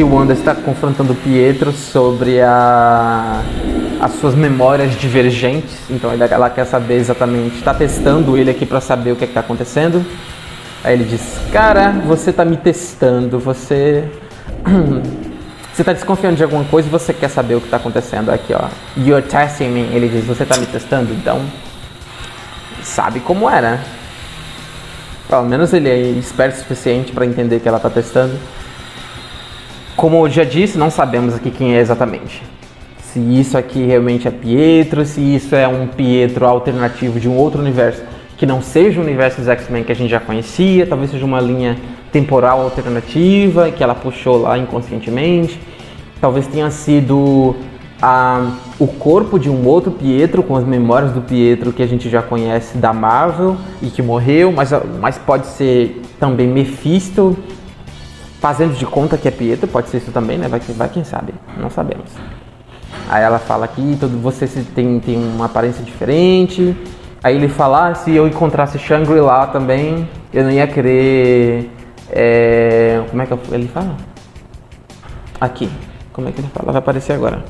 que o Wanda está confrontando o Pietro sobre as suas memórias divergentes. Então ela quer saber exatamente, está testando ele aqui para saber o que está acontecendo. Aí ele diz: cara, você está me testando, você está desconfiando de alguma coisa e você quer saber o que está acontecendo aqui, ó. You're testing me. Ele diz: você está me testando? Então, sabe como é, né? Pelo menos ele é esperto o suficiente para entender que ela está testando. Como eu já disse, não sabemos aqui quem é exatamente. Se isso aqui realmente é Pietro, se isso é um Pietro alternativo de um outro universo que não seja o universo dos X-Men que a gente já conhecia, talvez seja uma linha temporal alternativa que ela puxou lá inconscientemente. Talvez tenha sido o corpo de um outro Pietro, com as memórias do Pietro que a gente já conhece da Marvel e que morreu, mas pode ser também Mephisto fazendo de conta que é Pietro, pode ser isso também, né? Vai quem sabe, não sabemos. Aí ela fala que você tem uma aparência diferente. Aí ele fala: se eu encontrasse Shangri-La também, eu não ia querer... como é que ele fala? Aqui, como é que ele fala? Vai aparecer agora.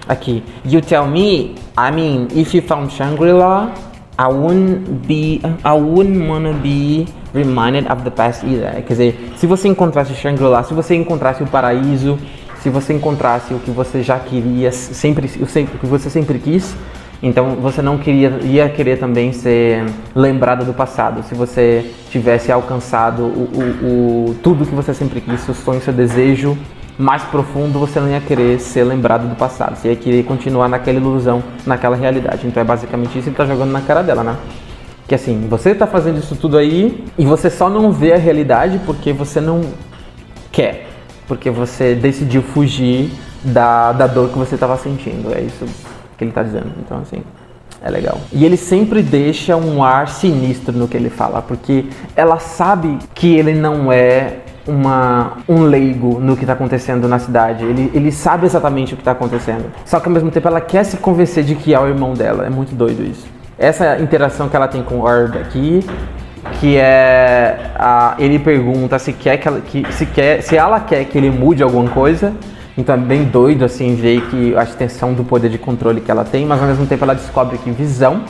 Aqui. You tell me, I mean, if you found Shangri-La, I wouldn't wanna be reminded of the past either. Quer dizer, se você encontrasse Shangri-La, se você encontrasse o paraíso, se você encontrasse o que você já queria, o que você sempre quis, então você não ia querer também ser lembrado do passado. Se você tivesse alcançado tudo que você sempre quis, seu sonho, seu desejo mais profundo, você não ia querer ser lembrado do passado. Você ia querer continuar naquela ilusão, naquela realidade. Então é basicamente isso que ele tá jogando na cara dela, né? Que assim, você tá fazendo isso tudo aí e você só não vê a realidade porque você não quer. Porque você decidiu fugir da dor que você estava sentindo. É isso que ele tá dizendo. Então assim, é legal. E ele sempre deixa um ar sinistro no que ele fala, porque ela sabe que ele não é um leigo no que está acontecendo na cidade. Ele sabe exatamente o que está acontecendo. Só que ao mesmo tempo ela quer se convencer de que é o irmão dela. É muito doido isso. Essa interação que ela tem com o Ord aqui, que é ele pergunta se ela quer que ele mude alguma coisa. Então é bem doido assim ver que a extensão do poder de controle que ela tem, mas ao mesmo tempo ela descobre que Visão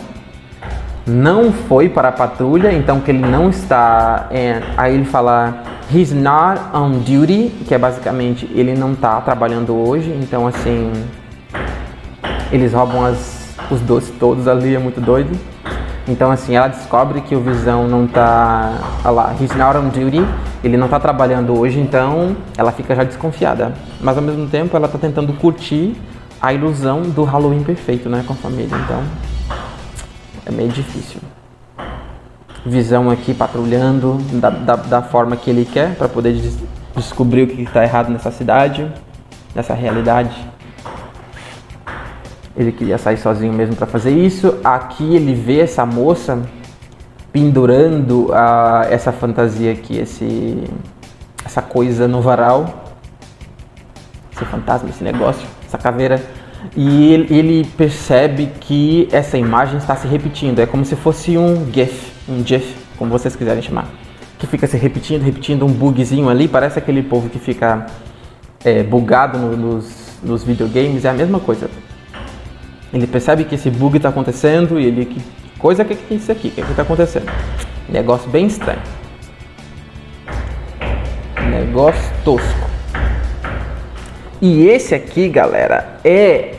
não foi para a patrulha, então que ele não está... aí ele fala: he's not on duty, que é basicamente ele não está trabalhando hoje. Então assim, eles roubam os doces todos ali, é muito doido. Então assim, ela descobre que o Visão não está... olha lá, he's not on duty, ele não está trabalhando hoje, então ela fica já desconfiada. Mas ao mesmo tempo ela está tentando curtir a ilusão do Halloween perfeito, né, com a família. Então é meio difícil. Visão aqui patrulhando da forma que ele quer, para poder descobrir o que está errado nessa cidade, nessa realidade. Ele queria sair sozinho mesmo para fazer isso. Aqui ele vê essa moça pendurando essa fantasia aqui, essa coisa no varal, esse fantasma, esse negócio, essa caveira. E ele percebe que essa imagem está se repetindo. É como se fosse um GIF, como vocês quiserem chamar, que fica se repetindo um bugzinho ali. Parece aquele povo que fica bugado nos videogames. É a mesma coisa. Ele percebe que esse bug está acontecendo e ele... que coisa que é isso aqui? O que está acontecendo? Negócio bem estranho. Negócio tosco. E esse aqui, galera, é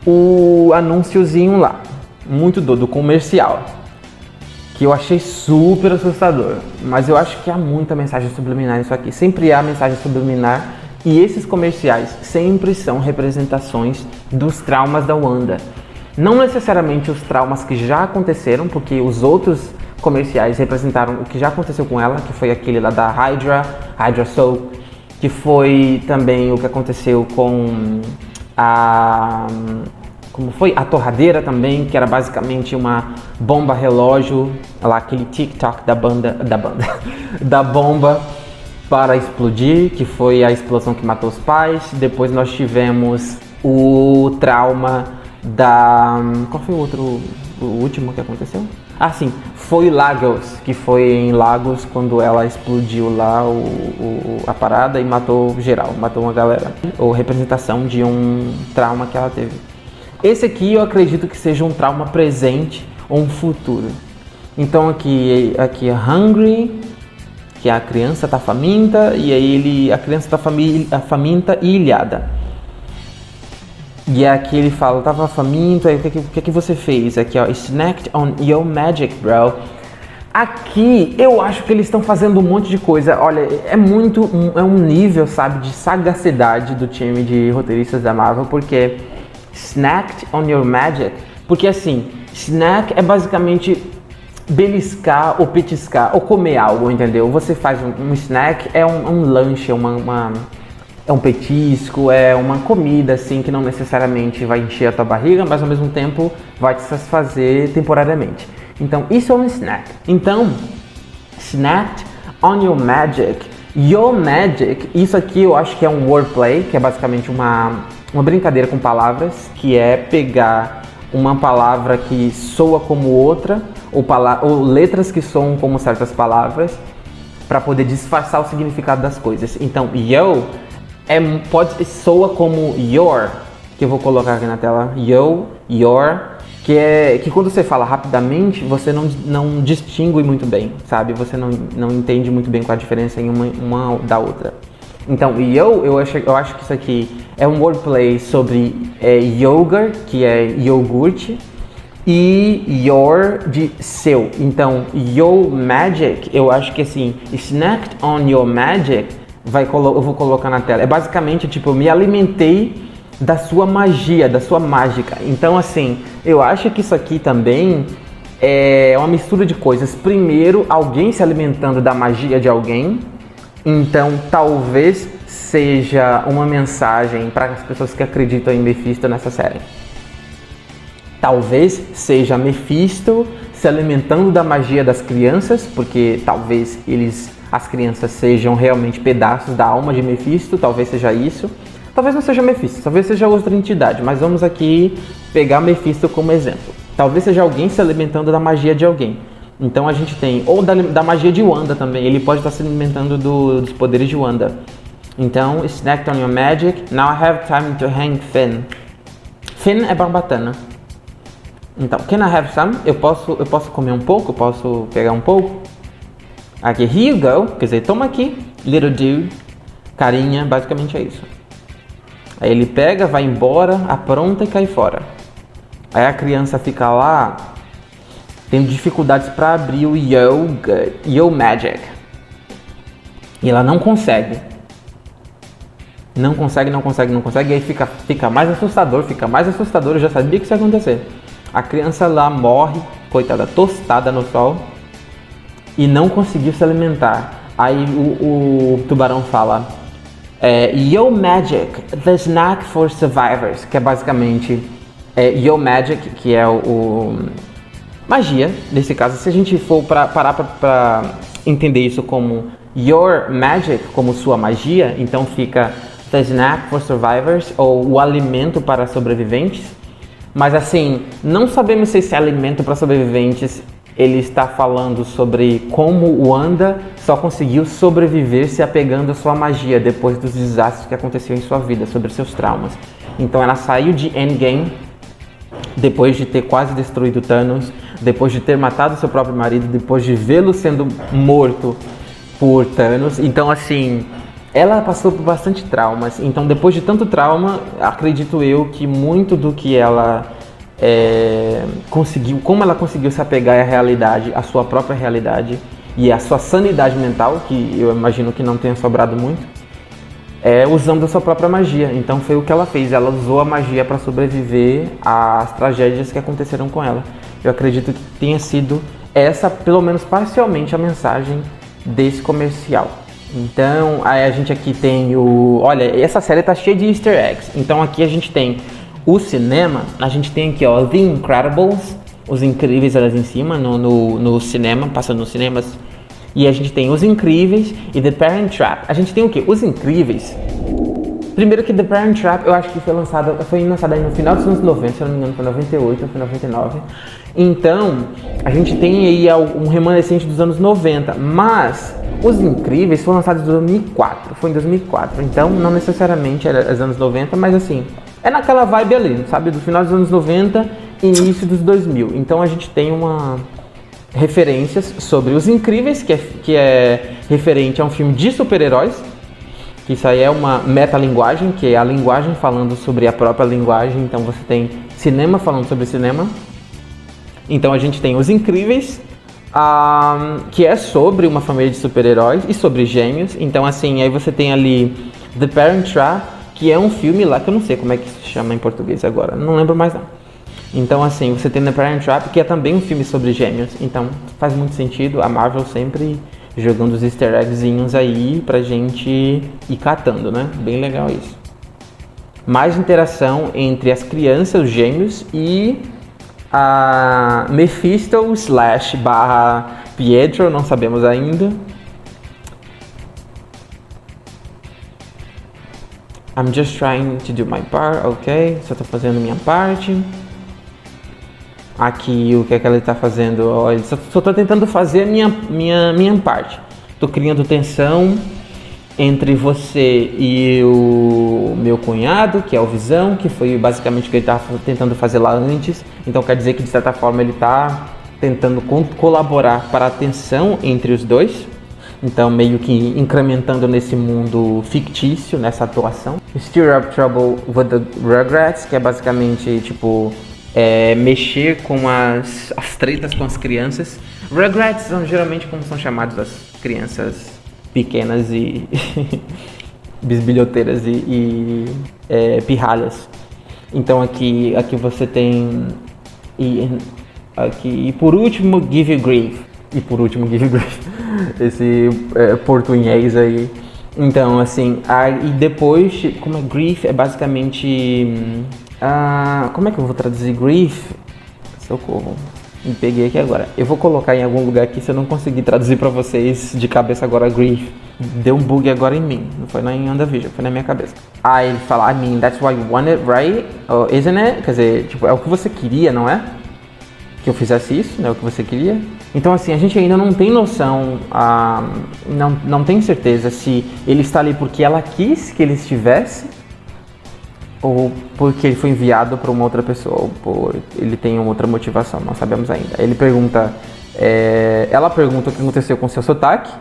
o anúnciozinho lá. Muito doido, comercial. Que eu achei super assustador. Mas eu acho que há muita mensagem subliminar nisso aqui. Sempre há mensagem subliminar. E esses comerciais sempre são representações dos traumas da Wanda. Não necessariamente os traumas que já aconteceram, porque os outros comerciais representaram o que já aconteceu com ela, que foi aquele lá da Hydra Soul, que foi também o que aconteceu com como foi? A torradeira também, que era basicamente uma bomba relógio, lá aquele TikTok da bomba para explodir, que foi a explosão que matou os pais. Depois nós tivemos o trauma qual foi o último que aconteceu? Ah, sim, foi Lagos, que foi em Lagos quando ela explodiu lá a parada e matou geral, matou uma galera. Ou representação de um trauma que ela teve. Esse aqui eu acredito que seja um trauma presente ou um futuro. Então aqui é hungry, que a criança tá faminta, e aí a criança tá faminta e ilhada. E aqui ele fala, tava faminto, aí o que você fez? Aqui ó, snacked on your magic, bro. Aqui eu acho que eles estão fazendo um monte de coisa. Olha, é um nível, sabe, de sagacidade do time de roteiristas da Marvel, porque snacked on your magic, porque assim, snack é basicamente beliscar ou petiscar ou comer algo, entendeu? Você faz um snack, é um lanche, é um petisco, é uma comida assim que não necessariamente vai encher a tua barriga, mas ao mesmo tempo vai te satisfazer temporariamente. Então isso é um snack. Então, snacked on your magic. Your magic, isso aqui eu acho que é um wordplay, que é basicamente uma brincadeira com palavras, que é pegar uma palavra que soa como outra, ou letras que soam como certas palavras, para poder disfarçar o significado das coisas. Então, yo soa como your, que eu vou colocar aqui na tela, yo, your, que quando você fala rapidamente, você não distingue muito bem, sabe? Você não entende muito bem qual a diferença em uma da outra. Então, eu acho que isso aqui é um wordplay sobre yogurt, que é iogurte, e your de seu. Então, your magic, eu acho que assim, snacked on your magic, eu vou colocar na tela. É basicamente tipo, eu me alimentei da sua magia, da sua mágica. Então assim, eu acho que isso aqui também é uma mistura de coisas. Primeiro, alguém se alimentando da magia de alguém. Então talvez seja uma mensagem para as pessoas que acreditam em Mephisto nessa série. Talvez seja Mephisto se alimentando da magia das crianças, porque talvez as crianças sejam realmente pedaços da alma de Mephisto, talvez seja isso. Talvez não seja Mephisto, talvez seja outra entidade, mas vamos aqui pegar Mephisto como exemplo. Talvez seja alguém se alimentando da magia de alguém. Então a gente tem, ou da magia de Wanda também, ele pode estar se alimentando dos poderes de Wanda. Então, snacked on your magic, now I have time to hang Finn. Finn é barbatana. Então, can I have some? Eu posso comer um pouco? Eu posso pegar um pouco? Aqui, here you go, quer dizer, toma aqui, little dude, carinha, basicamente é isso. Aí ele pega, vai embora, apronta e cai fora. Aí a criança fica lá, tendo dificuldades para abrir o Yo Magic. E ela não consegue. Não consegue, e aí fica mais assustador, eu já sabia que isso ia acontecer. A criança lá morre, coitada, tostada no sol, e não conseguiu se alimentar. Aí o tubarão fala, Yo Magic, the snack for survivors, que é basicamente Yo Magic, que é o magia, nesse caso. Se a gente for parar para entender isso como Your Magic, como sua magia, então fica the snack for survivors, ou o alimento para sobreviventes. Mas assim, não sabemos se esse alimento para sobreviventes ele está falando sobre como Wanda só conseguiu sobreviver se apegando à sua magia depois dos desastres que aconteceram em sua vida, sobre seus traumas. Então ela saiu de Endgame depois de ter quase destruído Thanos, depois de ter matado seu próprio marido, depois de vê-lo sendo morto por Thanos. Então assim, ela passou por bastante traumas. Então depois de tanto trauma, acredito eu que muito do que ela conseguiu, como ela conseguiu se apegar à realidade, à sua própria realidade e à sua sanidade mental, que eu imagino que não tenha sobrado muito, usando a sua própria magia. Então foi o que ela fez, ela usou a magia para sobreviver às tragédias que aconteceram com ela. Eu acredito que tenha sido essa, pelo menos parcialmente, a mensagem desse comercial. Então, aí a gente aqui tem olha, essa série tá cheia de easter eggs. Então aqui a gente tem o cinema, a gente tem aqui, ó, The Incredibles, Os Incríveis ali em cima, no cinema, passando nos cinemas. E a gente tem Os Incríveis e The Parent Trap. A gente tem o quê? Os Incríveis. Primeiro que The Parent Trap, eu acho que foi lançada aí no final dos anos 90, se eu não me engano, foi 98 ou foi 99. Então, a gente tem aí um remanescente dos anos 90, mas Os Incríveis foi lançado em 2004, foi em 2004, então não necessariamente era os anos 90, mas assim, é naquela vibe ali, sabe, do final dos anos 90 e início dos 2000. Então a gente tem referências sobre Os Incríveis, que é referente a um filme de super-heróis, que isso aí é uma metalinguagem, que é a linguagem falando sobre a própria linguagem, então você tem cinema falando sobre cinema. Então a gente tem Os Incríveis, que é sobre uma família de super-heróis e sobre gêmeos. Então assim, aí você tem ali The Parent Trap, que é um filme lá, que eu não sei como é que se chama em português agora, não lembro mais não. Então assim, você tem The Parent Trap, que é também um filme sobre gêmeos, então faz muito sentido, a Marvel sempre jogando os easter eggzinhos aí pra gente ir catando, né? Bem legal isso. Mais interação entre as crianças, os gêmeos, e a Mephisto / Pietro, não sabemos ainda. I'm just trying to do my part, ok? Só tô fazendo minha parte. Aqui, o que é que ele tá fazendo? Oh, ele só tô tentando fazer a minha parte. Tô criando tensão entre você e o meu cunhado, que é o Visão, que foi basicamente o que ele tava tentando fazer lá antes. Então quer dizer que de certa forma ele tá tentando colaborar para a tensão entre os dois. Então meio que incrementando nesse mundo fictício, nessa atuação. Stir Up Trouble with the Rugrats, que é basicamente tipo mexer com as tretas com as crianças. Rugrats são geralmente como são chamados as crianças pequenas e bisbilhoteiras e pirralhas. Então aqui você tem e por último Give You Grief. E por último Give You Grief. Esse português aí. Então assim, e depois, como é grief, é basicamente como é que eu vou traduzir grief? Socorro, me peguei aqui agora. Eu vou colocar em algum lugar aqui se eu não conseguir traduzir pra vocês de cabeça agora grief. Deu um bug agora em mim, não foi em WandaVision, foi na minha cabeça. Aí ele fala, I mean, that's what you wanted, right? Isn't it? Quer dizer, tipo, é o que você queria, não é? Que eu fizesse isso, né? O que você queria. Então assim, a gente ainda não tem noção, não tem certeza se ele está ali porque ela quis que ele estivesse, ou porque ele foi enviado para uma outra pessoa, ou por ele tem uma outra motivação, não sabemos ainda. Ele pergunta, ela pergunta o que aconteceu com o seu sotaque,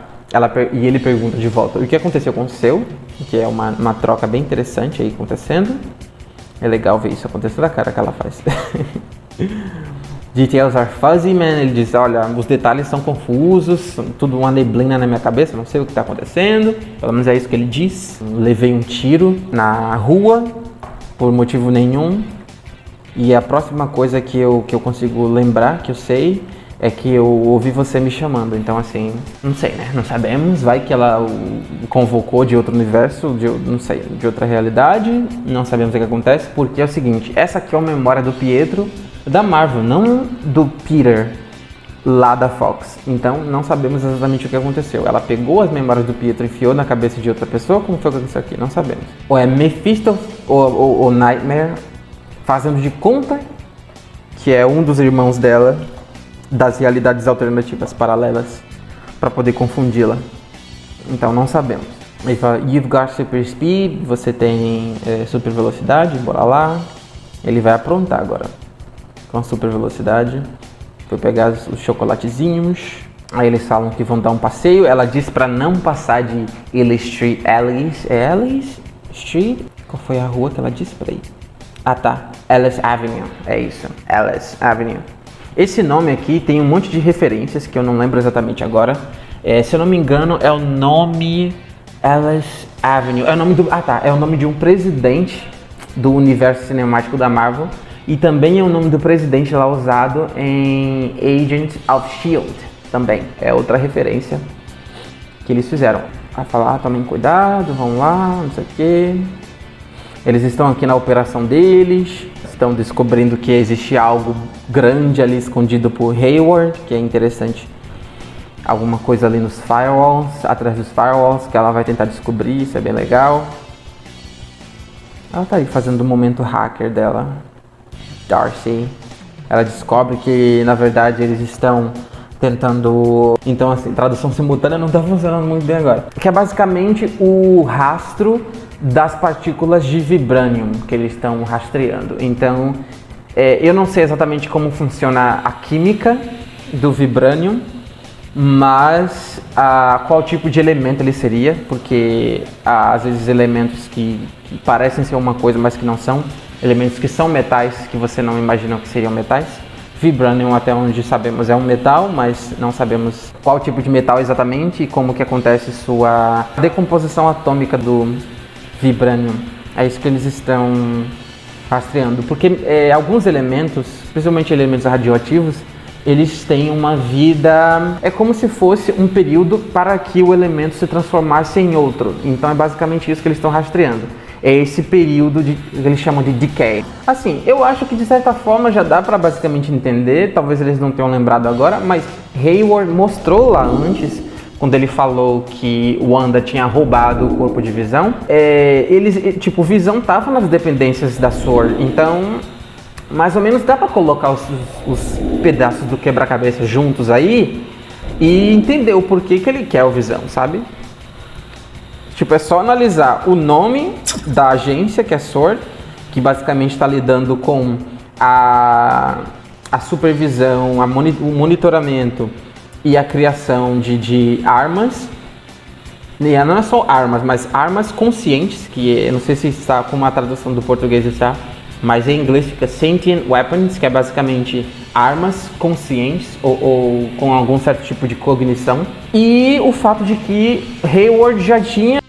e ele pergunta de volta o que aconteceu com o seu, que é uma troca bem interessante aí acontecendo. É legal ver isso acontecendo, a cara que ela faz. Details are fuzzy, man. Ele diz, olha, os detalhes são confusos, tudo uma neblina na minha cabeça, não sei o que está acontecendo. Pelo menos é isso que ele diz. Levei um tiro na rua, por motivo nenhum. E a próxima coisa que eu consigo lembrar, que eu sei, é que eu ouvi você me chamando. Então assim, não sei, né? Não sabemos. Vai que ela o convocou de outro universo, não sei, de outra realidade. Não sabemos o que acontece, porque é o seguinte, essa aqui é a memória do Pietro da Marvel, não do Peter lá da Fox. Então não sabemos exatamente o que aconteceu. Ela pegou as memórias do Pietro e enfiou na cabeça de outra pessoa. Como foi que aconteceu aqui? Não sabemos. Ou é Mephisto ou Nightmare fazendo de conta que é um dos irmãos dela das realidades alternativas paralelas para poder confundi-la. Então não sabemos. Ele fala, you've got super speed, você tem super velocidade, bora lá. Ele vai aprontar agora com a super velocidade. Foi pegar os chocolatezinhos. Aí eles falam que vão dar um passeio. Ela diz pra não passar de Ellis Street. Ellis Street? Qual foi a rua que ela disse? Peraí. Ah tá, Ellis Avenue. É isso, Ellis Avenue. Esse nome aqui tem um monte de referências que eu não lembro exatamente agora. Se eu não me engano, é o nome Ellis Avenue. É o nome é o nome de um presidente do universo cinemático da Marvel. E também é o nome do presidente lá usado em Agents of S.H.I.E.L.D. também. É outra referência que eles fizeram. A falar, tomem cuidado, vão lá, não sei o quê. Eles estão aqui na operação deles. Estão descobrindo que existe algo grande ali escondido por Hayward, que é interessante. Alguma coisa ali nos firewalls, atrás dos firewalls, que ela vai tentar descobrir, isso é bem legal. Ela tá aí fazendo o momento hacker dela. Darcy. Ela descobre que, na verdade, eles estão tentando... Então, assim, tradução simultânea não tá funcionando muito bem agora. Que é basicamente o rastro das partículas de vibranium que eles estão rastreando. Então, eu não sei exatamente como funciona a química do vibranium, mas qual tipo de elemento ele seria, porque às vezes elementos que parecem ser uma coisa, mas que não são, elementos que são metais, que você não imagina que seriam metais. Vibranium, até onde sabemos, é um metal, mas não sabemos qual tipo de metal exatamente e como que acontece sua decomposição atômica do vibranium. É isso que eles estão rastreando, porque alguns elementos, principalmente elementos radioativos, eles têm uma vida... É como se fosse um período para que o elemento se transformasse em outro. Então é basicamente isso que eles estão rastreando. É esse período que eles chamam de decay. Assim, eu acho que de certa forma já dá para basicamente entender. Talvez eles não tenham lembrado agora, mas Hayward mostrou lá antes, quando ele falou que Wanda tinha roubado o corpo de Visão. Tipo, Visão tava nas dependências da SWORD. Então... mais ou menos dá pra colocar os pedaços do quebra-cabeça juntos aí e entender o porquê que ele quer o Visão, sabe? Tipo, é só analisar o nome da agência, que é SWORD, que basicamente está lidando com a supervisão, o monitoramento e a criação de armas. E não é só armas, mas armas conscientes, que eu não sei se está como a tradução do português está, mas em inglês fica Sentient Weapons, que é basicamente armas conscientes ou com algum certo tipo de cognição. E o fato de que Hayward já tinha